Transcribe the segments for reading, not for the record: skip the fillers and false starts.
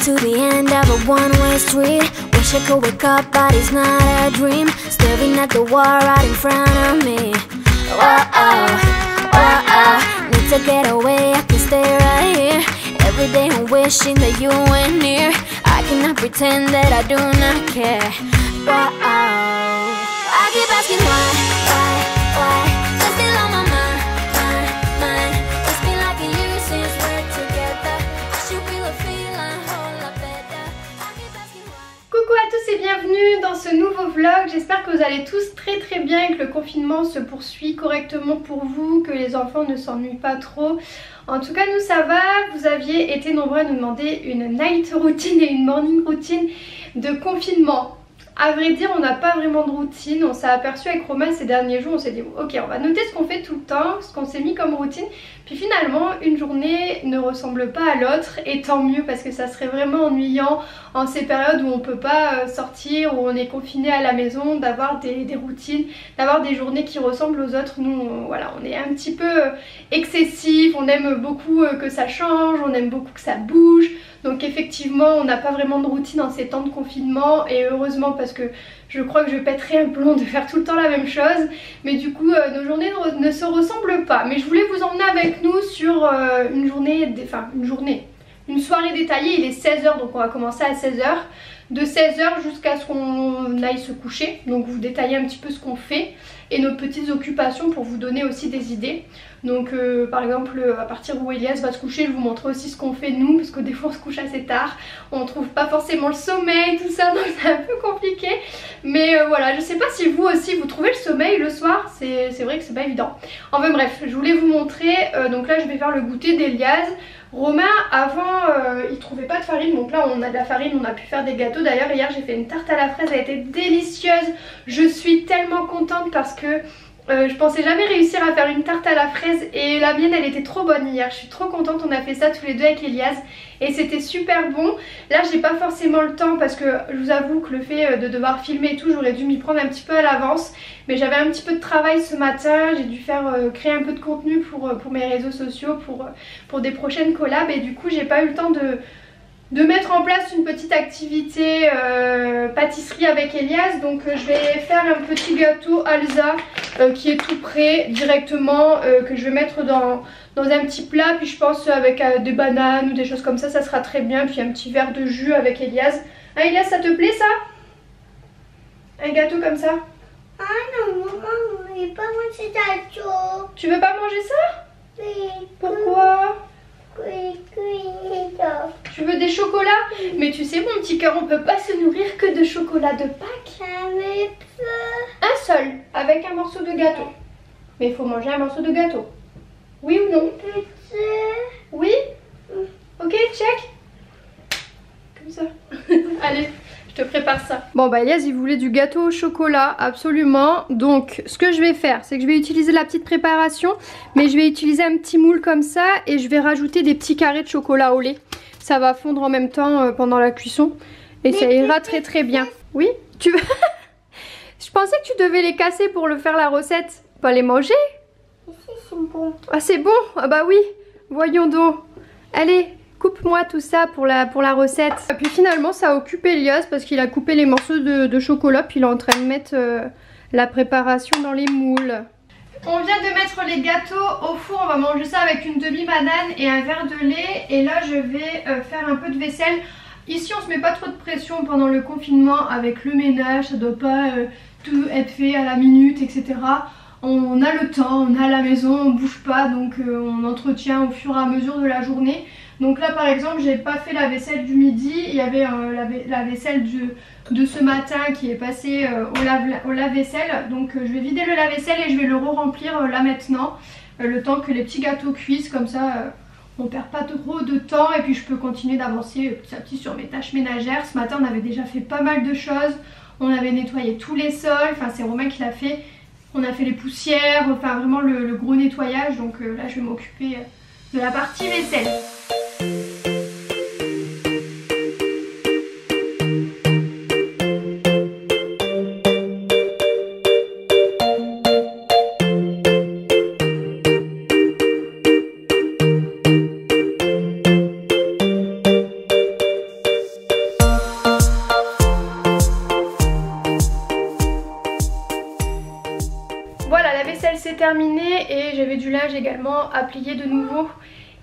to the end of a one-way street. Wish I could wake up, but it's not a dream. Staring at the wall right in front of me. Need to get away, I can stay right here. Every day I'm wishing that you were near. I cannot pretend that I do not care. I keep asking why? You're still on my mind. It's been like a year since we're together. I should feel a feeling whole lot better. I keep asking why. Coucou à tous et bienvenue dans ce nouveau vlog. J'espère que vous allez tous très bien, que le confinement se poursuit correctement pour vous, que les enfants ne s'ennuient pas trop. En tout cas nous ça va. Vous aviez été nombreux à nous demander une night routine et une morning routine de confinement. À vrai dire, on n'a pas vraiment de routine. On s'est aperçu avec Romain ces derniers jours, on s'est dit ok, on va noter ce qu'on fait tout le temps, ce qu'on s'est mis comme routine. Puis finalement, une journée ne ressemble pas à l'autre, et tant mieux, parce que ça serait vraiment ennuyant en ces périodes où on peut pas sortir, où on est confiné à la maison, d'avoir des routines, d'avoir des journées qui ressemblent aux autres. Nous, voilà, on est un petit peu excessif, on aime beaucoup que ça change, on aime beaucoup que ça bouge. Donc effectivement, on n'a pas vraiment de routine en ces temps de confinement, et heureusement, parce que je crois que je pèterais un plomb de faire tout le temps la même chose. Mais du coup, nos journées ne se ressemblent pas. Mais je voulais vous emmener avec nous sur une soirée détaillée. Il est 16 h, donc on va commencer à 16 h. De 16 h jusqu'à ce qu'on aille se coucher. Donc vous détaillez un petit peu ce qu'on fait et nos petites occupations pour vous donner aussi des idées. Donc par exemple, à partir où Elias va se coucher, je vous montrer aussi ce qu'on fait nous, parce que des fois on se couche assez tard, on trouve pas forcément le sommeil, tout ça, donc c'est un peu compliqué. Mais voilà, je sais pas si vous aussi vous trouvez le sommeil le soir, c'est vrai que c'est pas évident. Enfin bref, je voulais vous montrer, donc là je vais faire le goûter d'Elias. Romain avant il trouvait pas de farine, donc là on a de la farine, on a pu faire des gâteaux. D'ailleurs hier j'ai fait une tarte à la fraise, elle a été délicieuse. Je suis tellement contente parce que je pensais jamais réussir à faire une tarte à la fraise, et la mienne elle était trop bonne hier. Je suis trop contente, on a fait ça tous les deux avec Elias et c'était super bon. Là j'ai pas forcément le temps parce que je vous avoue que le fait de devoir filmer et tout, j'aurais dû m'y prendre un petit peu à l'avance. Mais j'avais un petit peu de travail ce matin, j'ai dû faire créer un peu de contenu pour mes réseaux sociaux, pour des prochaines collabs, et du coup j'ai pas eu le temps de mettre en place une petite activité pâtisserie avec Elias. Donc je vais faire un petit gâteau Alsa qui est tout prêt directement, que je vais mettre dans un petit plat. Puis je pense avec des bananes ou des choses comme ça sera très bien. Puis un petit verre de jus avec Elias. Hein Elias, ça te plaît ça? Un gâteau comme ça? Ah non, maman, je ne veux pas manger gâteau. Tu veux pas manger ça? Oui. Pourquoi? Oui. Tu veux des chocolats? Mais tu sais mon petit cœur, on peut pas se nourrir que de chocolat de Pâques. J'avais peur. Un seul, avec un morceau de gâteau. Mais il faut manger un morceau de gâteau. Oui ou non? Petit. Oui? Ok, check. Comme ça. Allez, je te prépare ça. Bon bah Elias il voulait du gâteau au chocolat, absolument. Donc ce que je vais faire, c'est que je vais utiliser la petite préparation, mais je vais utiliser un petit moule comme ça, et je vais rajouter des petits carrés de chocolat au lait. Ça va fondre en même temps pendant la cuisson, et ça ira très bien. Oui? Tu veux? Je pensais que tu devais les casser pour le faire la recette, pas les manger. C'est bon. Ah c'est bon? Ah bah oui, voyons donc. Allez, coupe-moi tout ça pour la recette. Et puis finalement ça occupe Elias parce qu'il a coupé les morceaux de chocolat, puis il est en train de mettre la préparation dans les moules. On vient de mettre les gâteaux au four, on va manger ça avec une demi-banane et un verre de lait. Et là je vais faire un peu de vaisselle. Ici on se met pas trop de pression pendant le confinement avec le ménage, ça doit pas tout être fait à la minute, etc. On a le temps, on est à la maison, on bouge pas, donc on entretient au fur et à mesure de la journée. Donc là par exemple j'ai pas fait la vaisselle du midi, il y avait la vaisselle de ce matin qui est passée au lave-vaisselle. Donc je vais vider le lave-vaisselle et je vais le re-remplir là maintenant, le temps que les petits gâteaux cuisent, comme ça on perd pas trop de temps, et puis je peux continuer d'avancer petit à petit sur mes tâches ménagères. Ce matin on avait déjà fait pas mal de choses, on avait nettoyé tous les sols, enfin c'est Romain qui l'a fait. On a fait les poussières, enfin vraiment le gros nettoyage. Donc là je vais m'occuper de la partie vaisselle. Voilà, la vaisselle c'est terminé et j'avais du linge également à plier de nouveau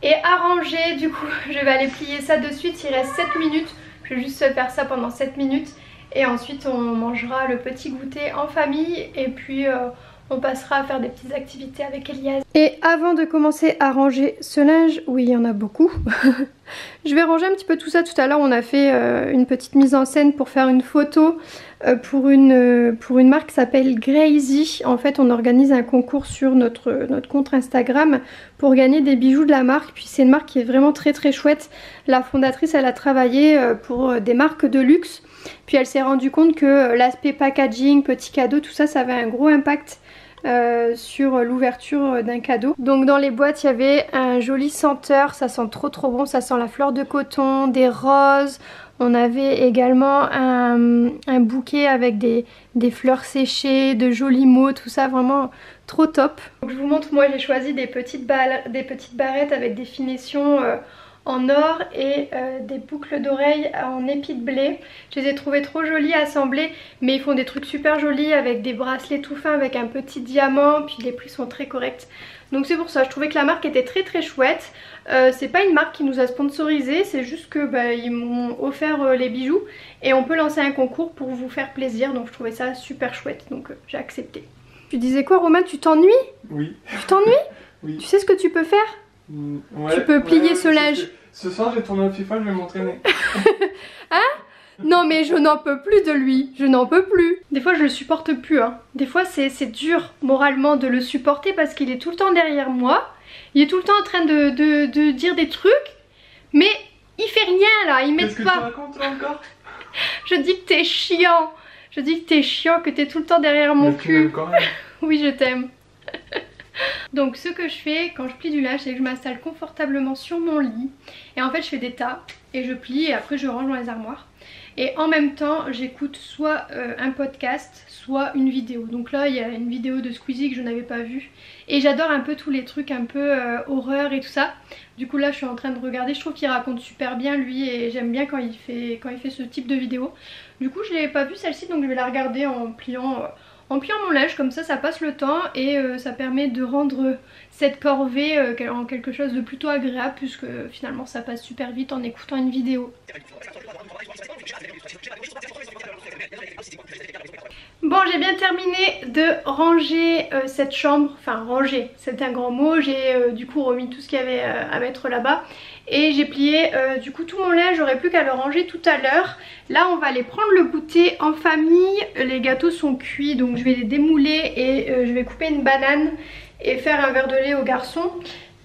et à ranger. Du coup je vais aller plier ça de suite, il reste 7 minutes. Je vais juste faire ça pendant 7 minutes et ensuite on mangera le petit goûter en famille et puis on passera à faire des petites activités avec Elias. Et avant de commencer à ranger ce linge, oui il y en a beaucoup, je vais ranger un petit peu tout ça. Tout à l'heure on a fait une petite mise en scène pour faire une photo pour une marque qui s'appelle Grazy. En fait on organise un concours sur notre compte Instagram pour gagner des bijoux de la marque. Puis c'est une marque qui est vraiment très très chouette. La fondatrice elle a travaillé pour des marques de luxe. Puis elle s'est rendue compte que l'aspect packaging, petit cadeau, tout ça, ça avait un gros impact sur l'ouverture d'un cadeau. Donc dans les boîtes il y avait un joli senteur, ça sent trop trop bon, ça sent la fleur de coton, des roses. On avait également un bouquet avec des fleurs séchées, de jolis mots, tout ça vraiment trop top. Donc je vous montre, moi j'ai choisi des petites barrettes avec des finitions en or et des boucles d'oreilles en épi de blé. Je les ai trouvées trop jolies assemblées, mais ils font des trucs super jolis avec des bracelets tout fins avec un petit diamant, puis les prix sont très corrects. Donc c'est pour ça, je trouvais que la marque était très très chouette. C'est pas une marque qui nous a sponsorisé, c'est juste que ils m'ont offert les bijoux et on peut lancer un concours pour vous faire plaisir, donc je trouvais ça super chouette, donc j'ai accepté. Tu disais quoi Romain, tu t'ennuies? Oui. Tu t'ennuies? Oui. Tu sais ce que tu peux faire? Ouais, tu peux plier ce linge. Ce soir j'ai tourné au FIFA, je vais m'entraîner. Hein? Non mais je n'en peux plus de lui, je n'en peux plus. Des fois je le supporte plus hein. Des fois c'est dur moralement de le supporter parce qu'il est tout le temps derrière moi. Il est tout le temps en train de dire des trucs, mais il fait rien là, il m'aide pas. Qu'est-ce que tu racontes là encore? Je dis que t'es chiant. Je dis que t'es chiant, que t'es tout le temps derrière mon cul. Quand même. Oui je t'aime. Donc ce que je fais quand je plie du linge, c'est que je m'installe confortablement sur mon lit. Et en fait je fais des tas et je plie et après je range dans les armoires. Et en même temps j'écoute soit un podcast, soit une vidéo. Donc là il y a une vidéo de Squeezie que je n'avais pas vue. Et j'adore un peu tous les trucs un peu horreur et tout ça. Du coup là je suis en train de regarder, je trouve qu'il raconte super bien lui et j'aime bien quand il fait ce type de vidéo. Du coup je l'ai pas vue celle-ci, donc je vais la regarder en pliant mon linge, comme ça passe le temps et ça permet de rendre cette corvée en quelque chose de plutôt agréable puisque finalement ça passe super vite en écoutant une vidéo. Bon, j'ai bien terminé de ranger cette chambre, enfin ranger, c'est un grand mot, j'ai du coup remis tout ce qu'il y avait à mettre là-bas et j'ai plié du coup tout mon linge, j'aurais plus qu'à le ranger tout à l'heure. Là on va aller prendre le goûter en famille, les gâteaux sont cuits donc je vais les démouler et je vais couper une banane et faire un verre de lait aux garçons.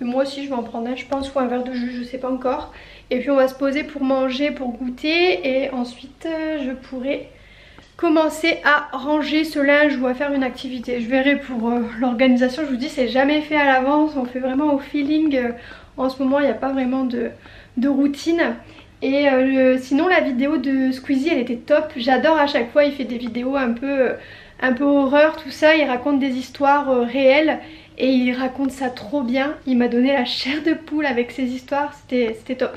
Moi aussi je vais en prendre un je pense, ou un verre de jus, je sais pas encore. Et puis on va se poser pour manger, pour goûter et ensuite je pourrai commencer à ranger ce linge ou à faire une activité. Je verrai pour l'organisation, je vous dis c'est jamais fait à l'avance, on fait vraiment au feeling. En ce moment il n'y a pas vraiment de routine. Et sinon la vidéo de Squeezie elle était top, j'adore à chaque fois, il fait des vidéos un peu horreur tout ça, il raconte des histoires réelles et il raconte ça trop bien. Il m'a donné la chair de poule avec ses histoires, c'était top.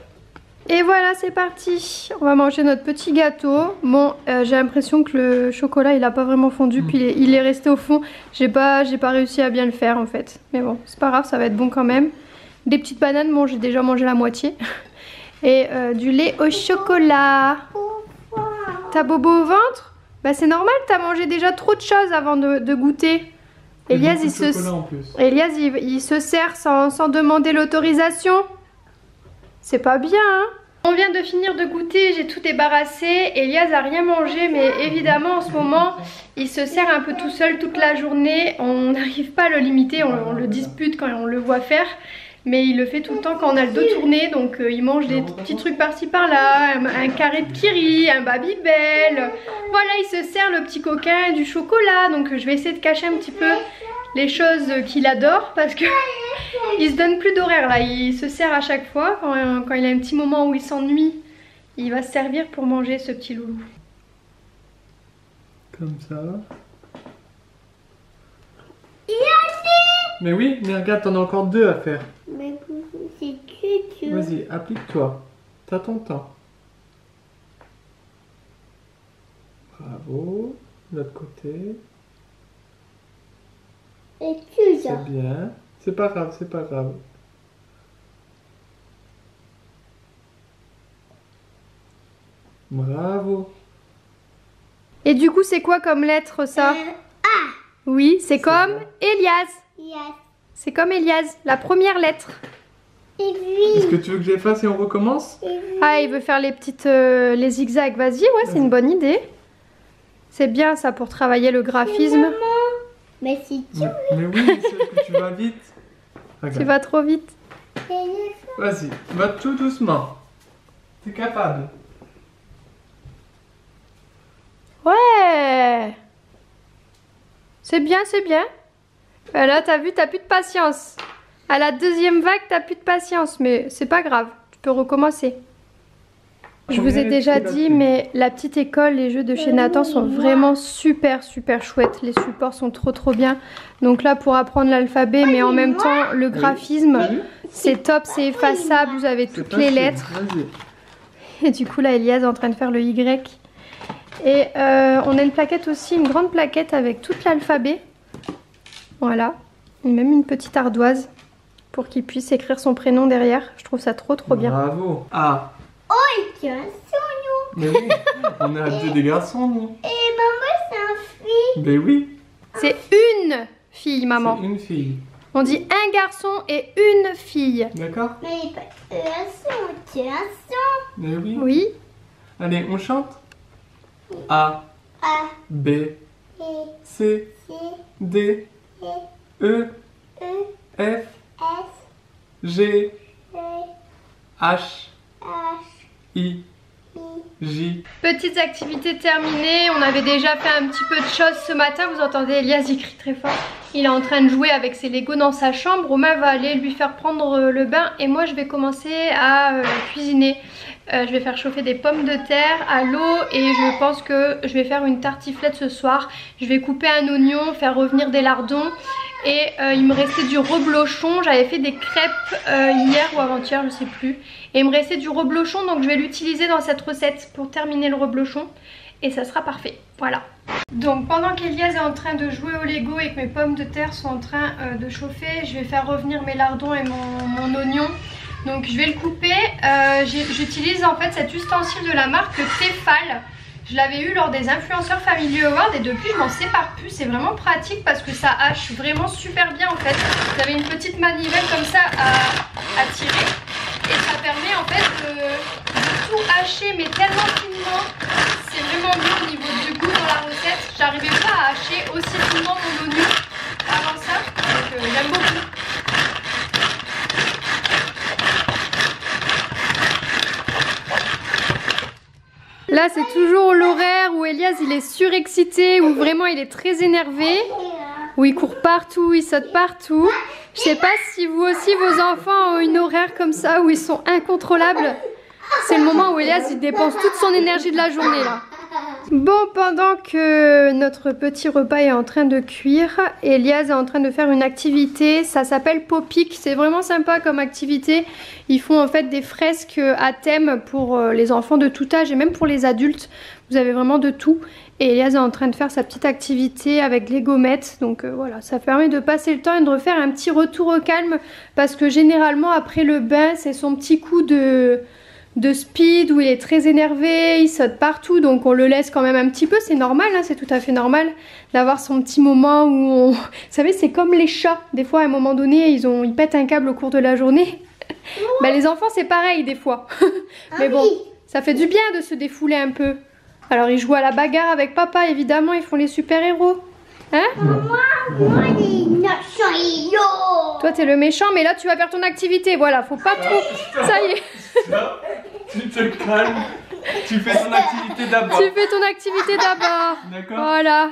Et voilà c'est parti, on va manger notre petit gâteau. Bon j'ai l'impression que le chocolat il a pas vraiment fondu puis il est resté au fond. J'ai pas réussi à bien le faire en fait. Mais bon c'est pas grave, ça va être bon quand même. Des petites bananes, bon j'ai déjà mangé la moitié. Et du lait au chocolat. T'as bobo au ventre? Bah c'est normal, t'as mangé déjà trop de choses avant de goûter. Elias il se sert sans demander l'autorisation. C'est pas bien hein. On vient de finir de goûter, j'ai tout débarrassé. Elias a rien mangé mais évidemment en ce moment il se sert un peu tout seul toute la journée. On n'arrive pas à le limiter, on le dispute quand on le voit faire. Mais il le fait tout le temps quand on a le dos tourné, donc il mange des petits trucs par-ci par-là, un carré de Kiri, un Babybel. Voilà, il se sert le petit coquin du chocolat, donc je vais essayer de cacher un petit peu les choses qu'il adore parce que il se donne plus d'horaire là, il se sert à chaque fois, quand il a un petit moment où il s'ennuie, il va se servir pour manger ce petit loulou. Comme ça. Mais oui, mais regarde, t'en as encore 2 à faire. Mais c'est dur. Vas-y, applique-toi. T'as ton temps. Bravo. De l'autre côté. Et tu C'est bien. C'est pas grave, c'est pas grave. Bravo. Et du coup, c'est quoi comme lettre ça? Oui, c'est comme Elias. Yes. C'est comme Elias, la première lettre. Et Est-ce puis. que tu veux que j'efface et on recommence? Et puis. Ah, il veut faire les petites les zigzags. Vas-y, ouais, c'est une bonne idée. C'est bien ça pour travailler le graphisme. Maman. Mais si tu Mais oui, c'est que tu vas vite. Tu Regarde. vas trop vite. veux. Vas-y, va tout doucement. T'es capable. Ouais. C'est bien, c'est bien. Là, t'as vu, t'as plus de patience. À la deuxième vague, t'as plus de patience, mais c'est pas grave. Tu peux recommencer. Je vous ai déjà dit, mais la petite école, les jeux de chez Nathan sont vraiment super chouettes. Les supports sont trop bien. Donc là, pour apprendre l'alphabet, mais en même temps, le graphisme, T'as vu? c'est top, c'est effaçable. Vous avez C'est toutes les facile. lettres. Vas-y. Et du coup, là, Elias est en train de faire le Y. Et on a une plaquette aussi, une grande plaquette avec tout l'alphabet. Voilà. Et même une petite ardoise pour qu'il puisse écrire son prénom derrière. Je trouve ça trop bien. Bravo. Ah. Tu as un son. Mais oui, on a deux des garçons, nous. Et maman, c'est un fille. Mais oui, C'est une fille, maman. c'est une fille. On dit un garçon et une fille. D'accord? Mais tu as un son. Tu as un son. Mais oui. Oui. Allez, on chante. A, A, B, E, C, C, D, E, E, E, F, S, G, T, H, H, I, I. J. Petites activités terminées. On avait déjà fait un petit peu de choses ce matin. Vous entendez Elias, il crie très fort. Il est en train de jouer avec ses Legos dans sa chambre. Romain va aller lui faire prendre le bain. Et moi, je vais commencer à cuisiner. Je vais faire chauffer des pommes de terre à l'eau. Et je pense que je vais faire une tartiflette ce soir. Je vais couper un oignon, faire revenir des lardons. Et il me restait du reblochon. J'avais fait des crêpes hier ou avant-hier, je sais plus. Et il me restait du reblochon, donc je vais l'utiliser dans cette recette pour terminer le reblochon. Et ça sera parfait, voilà. Donc pendant qu'Elias est en train de jouer au Lego et que mes pommes de terre sont en train de chauffer, je vais faire revenir mes lardons et mon oignon. Donc je vais le couper. J'utilise en fait cet ustensile de la marque Tefal. Je l'avais eu lors des Influenceurs Family Awards et depuis je m'en sépare plus. C'est vraiment pratique parce que ça hache vraiment super bien en fait. Vous avez une petite manivelle comme ça à tirer et ça permet en fait de tout hacher mais tellement finement. C'est vraiment mieux au niveau du goût dans la recette. J'arrivais pas à hacher aussi finement mon oignon avant ça, donc j'aime beaucoup. Là c'est toujours l'horaire où Elias il est surexcité, où vraiment il est très énervé, où il court partout, il saute partout. Je sais pas si vous aussi vos enfants ont une horaire comme ça où ils sont incontrôlables. C'est le moment où Elias il dépense toute son énergie de la journée là. Bon, pendant que notre petit repas est en train de cuire, Elias est en train de faire une activité, ça s'appelle Popic, c'est vraiment sympa comme activité. Ils font en fait des fresques à thème pour les enfants de tout âge et même pour les adultes. Vous avez vraiment de tout. Et Elias est en train de faire sa petite activité avec les gommettes. Donc voilà, ça permet de passer le temps et de refaire un petit retour au calme. Parce que généralement après le bain, c'est son petit coup de speed où il est très énervé, il saute partout, donc on le laisse quand même un petit peu, c'est normal, hein, c'est tout à fait normal d'avoir son petit moment où on... Vous savez, c'est comme les chats, des fois à un moment donné ils pètent un câble au cours de la journée. Bah, les enfants c'est pareil des fois, mais bon, ça fait du bien de se défouler un peu. Alors ils jouent à la bagarre avec papa, évidemment, ils font les super-héros. Hein? Moi, les méchants. Toi t'es le méchant, mais là tu vas faire ton activité, voilà, faut pas trop... Ça y est. Ça, tu te calmes. Tu fais ton activité d'abord. Tu fais ton activité d'abord. D'accord. Voilà.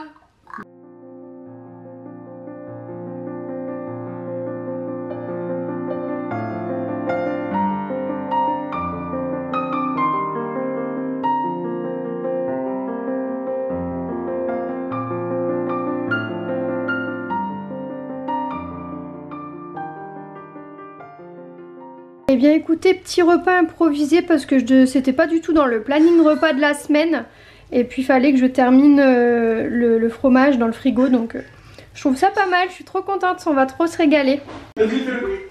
Eh bien écoutez, petit repas improvisé parce que c'était pas du tout dans le planning repas de la semaine. Et puis il fallait que je termine le fromage dans le frigo, donc Je trouve ça pas mal, je suis trop contente, on va trop se régaler. Vas-y, fais-le.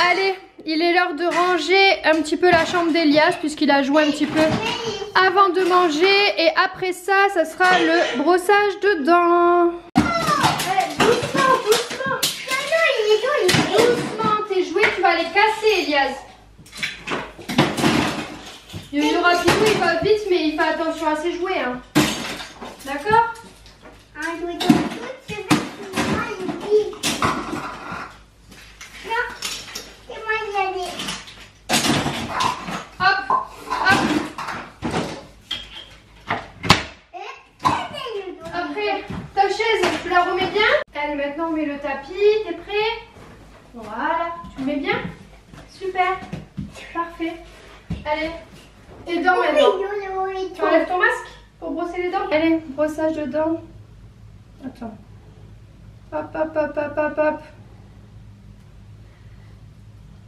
Allez, il est l'heure de ranger un petit peu la chambre d'Elias puisqu'il a joué un petit peu avant de manger. Et après ça, ça sera le brossage de dents. Doucement, doucement. Doucement, tes jouets, tu vas les casser, Elias. Yo-Yo Rapido, il va vite, mais il fait attention à ses jouets. Hein. D'accord? Hop, hop. Après, ta chaise, tu la remets bien. Allez, maintenant on met le tapis. T'es prêt? Voilà, tu le mets bien? Super, parfait. Allez, tes dents maintenant. Tu enlèves ton masque pour brosser les dents? Allez, brossage de dents. Attends. Hop, hop, hop, hop, hop, hop.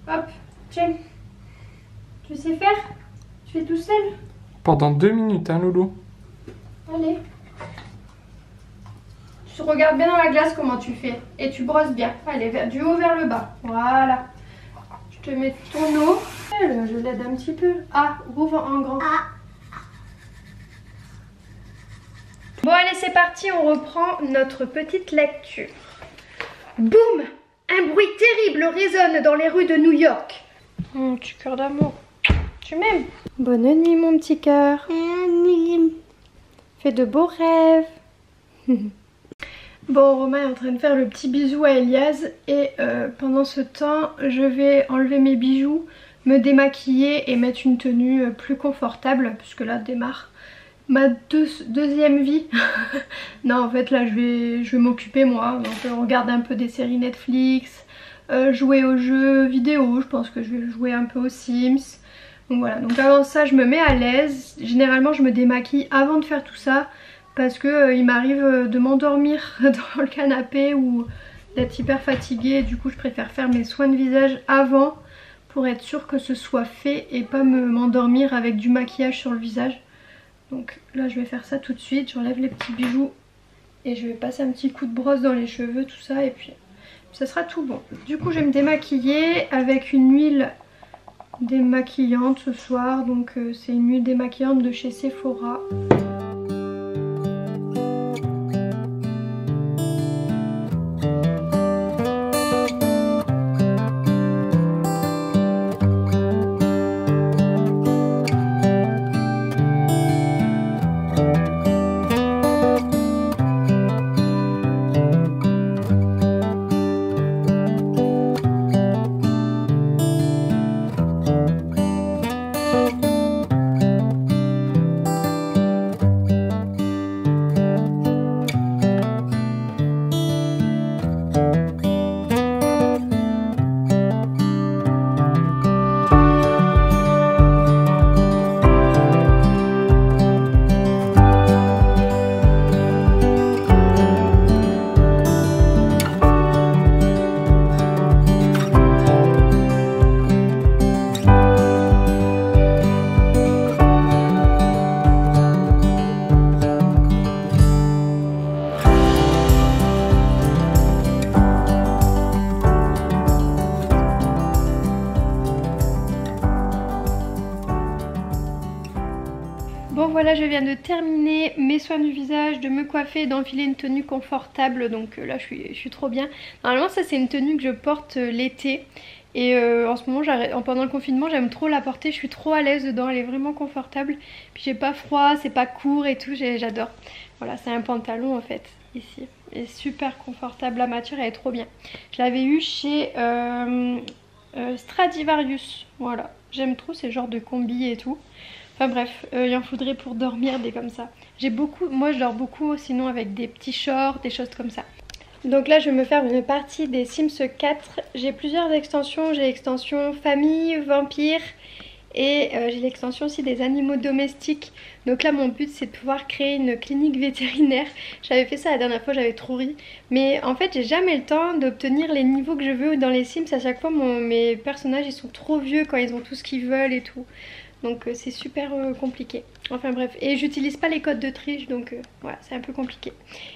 Hop, tiens. Tu sais faire? Tu fais tout seul? Pendant 2 minutes, hein, Loulou? Allez. Tu regardes bien dans la glace comment tu fais. Et tu brosses bien. Allez, du haut vers le bas. Voilà. Je te mets ton eau. Je l'aide un petit peu. Ah, rouvre en grand. Bon, allez, c'est parti. On reprend notre petite lecture. Boum! Un bruit terrible résonne dans les rues de New York. Mon petit cœur d'amour. Tu m'aimes? Bonne nuit, mon petit cœur. Fais de beaux rêves. Bon, Romain est en train de faire le petit bisou à Elias et pendant ce temps, je vais enlever mes bijoux, me démaquiller et mettre une tenue plus confortable puisque là démarre ma deuxième vie. Non, en fait là je vais m'occuper moi, donc regarder un peu des séries Netflix, jouer aux jeux vidéo, je pense que je vais jouer un peu aux Sims. Donc voilà, donc avant ça je me mets à l'aise. Généralement je me démaquille avant de faire tout ça parce que il m'arrive de m'endormir dans le canapé ou d'être hyper fatiguée. Du coup je préfère faire mes soins de visage avant pour être sûre que ce soit fait et pas m'endormir avec du maquillage sur le visage. Donc là je vais faire ça tout de suite, j'enlève les petits bijoux et je vais passer un petit coup de brosse dans les cheveux, tout ça, et puis ça sera tout bon. Du coup je vais me démaquiller avec une huile démaquillante ce soir, donc c'est une huile démaquillante de chez Sephora. Bon voilà, je viens de terminer mes soins du visage, de me coiffer, d'enfiler une tenue confortable. Donc là je suis trop bien. Normalement ça c'est une tenue que je porte l'été. Et en ce moment, pendant le confinement, j'aime trop la porter. Je suis trop à l'aise dedans, elle est vraiment confortable. Puis j'ai pas froid, c'est pas court et tout, j'adore. Voilà, c'est un pantalon en fait, ici. Et super confortable, la matière elle est trop bien. Je l'avais eu chez Stradivarius. Voilà, j'aime trop ces genres de combis et tout. Enfin bref, il en faudrait pour dormir des comme ça. Moi je dors beaucoup sinon avec des petits shorts, des choses comme ça. Donc là je vais me faire une partie des Sims 4. J'ai plusieurs extensions, j'ai l'extension famille, vampire Et j'ai l'extension aussi des animaux domestiques. Donc là mon but c'est de pouvoir créer une clinique vétérinaire. J'avais fait ça la dernière fois, j'avais trop ri. Mais en fait j'ai jamais le temps d'obtenir les niveaux que je veux dans les Sims. À chaque fois mes personnages ils sont trop vieux quand ils ont tout ce qu'ils veulent et tout. Donc c'est super compliqué. Enfin bref, et j'utilise pas les codes de triche, donc voilà, c'est un peu compliqué.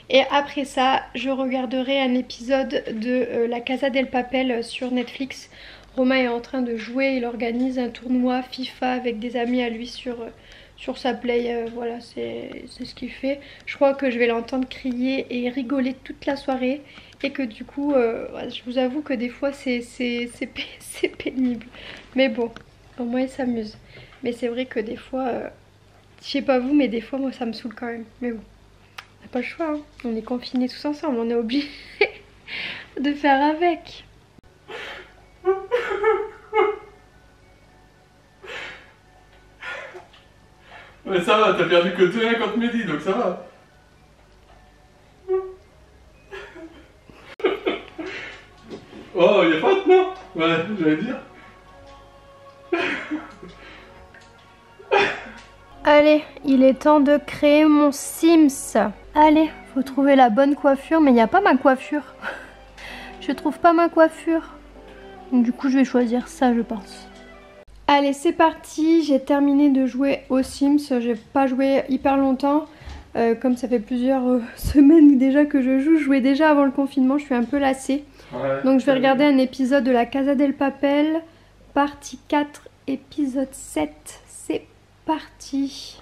Et après ça, je regarderai un épisode de La Casa del Papel sur Netflix. Romain est en train de jouer, il organise un tournoi FIFA avec des amis à lui sur sa play. Voilà, c'est ce qu'il fait. Je crois que je vais l'entendre crier et rigoler toute la soirée. Et que du coup, je vous avoue que des fois c'est pénible. Mais bon, au moins il s'amuse. Mais c'est vrai que des fois, je sais pas vous, mais des fois moi ça me saoule quand même. Mais bon, on n'a pas le choix, hein. On est confinés tous ensemble, on est obligés de faire avec. Mais ça va, t'as perdu que 2-1 contre Mehdi, donc ça va. Oh, y'a pas de non. Ouais, j'allais dire. Allez, il est temps de créer mon Sims. Allez, faut trouver la bonne coiffure, mais il n'y a pas ma coiffure. Je trouve pas ma coiffure. Donc du coup, je vais choisir ça, je pense. Allez, c'est parti. J'ai terminé de jouer aux Sims. J'ai pas joué hyper longtemps. Comme ça fait plusieurs semaines déjà que je jouais déjà avant le confinement. Je suis un peu lassée. Ouais, donc je vais regarder un épisode de La Casa del Papel, partie 4, épisode 7. C'est parti.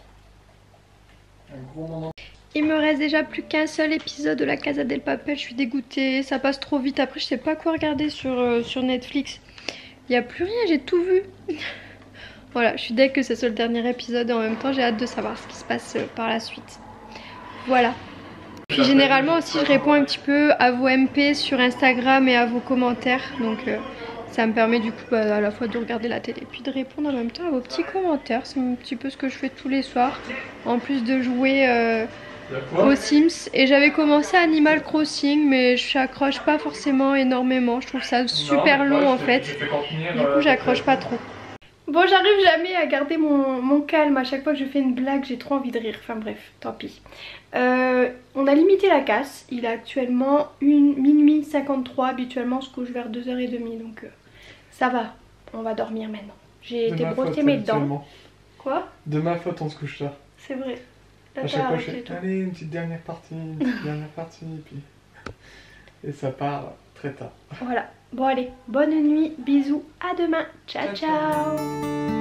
Un gros moment. Il me reste déjà plus qu'un seul épisode de La Casa del Papel. Je suis dégoûtée, ça passe trop vite. Après je sais pas quoi regarder sur Netflix. Il n'y a plus rien, j'ai tout vu. Voilà, je suis deg que ce soit le dernier épisode et en même temps j'ai hâte de savoir ce qui se passe par la suite. Voilà. Puis généralement aussi je réponds un petit peu à vos MP sur Instagram et à vos commentaires. Donc ça me permet du coup à la fois de regarder la télé puis de répondre en même temps à vos petits commentaires. C'est un petit peu ce que je fais tous les soirs. En plus de jouer aux Sims. Et j'avais commencé Animal Crossing mais je n'accroche pas forcément énormément. Je trouve ça super long en fait. Du coup j'accroche pas trop. Bon, j'arrive jamais à garder mon calme. À chaque fois que je fais une blague, j'ai trop envie de rire. Enfin bref, tant pis. On a limité la casse. Il est actuellement minuit 53. Habituellement, on se couche vers 2h30. Donc ça va. On va dormir maintenant. J'ai été brosser mes dents. Quoi? De ma faute, on se couche tard. C'est vrai. À chaque fois, je fais allez, une petite dernière partie, puis... Et ça part très tard. Voilà. Bon allez, bonne nuit, bisous, à demain. Ciao ciao.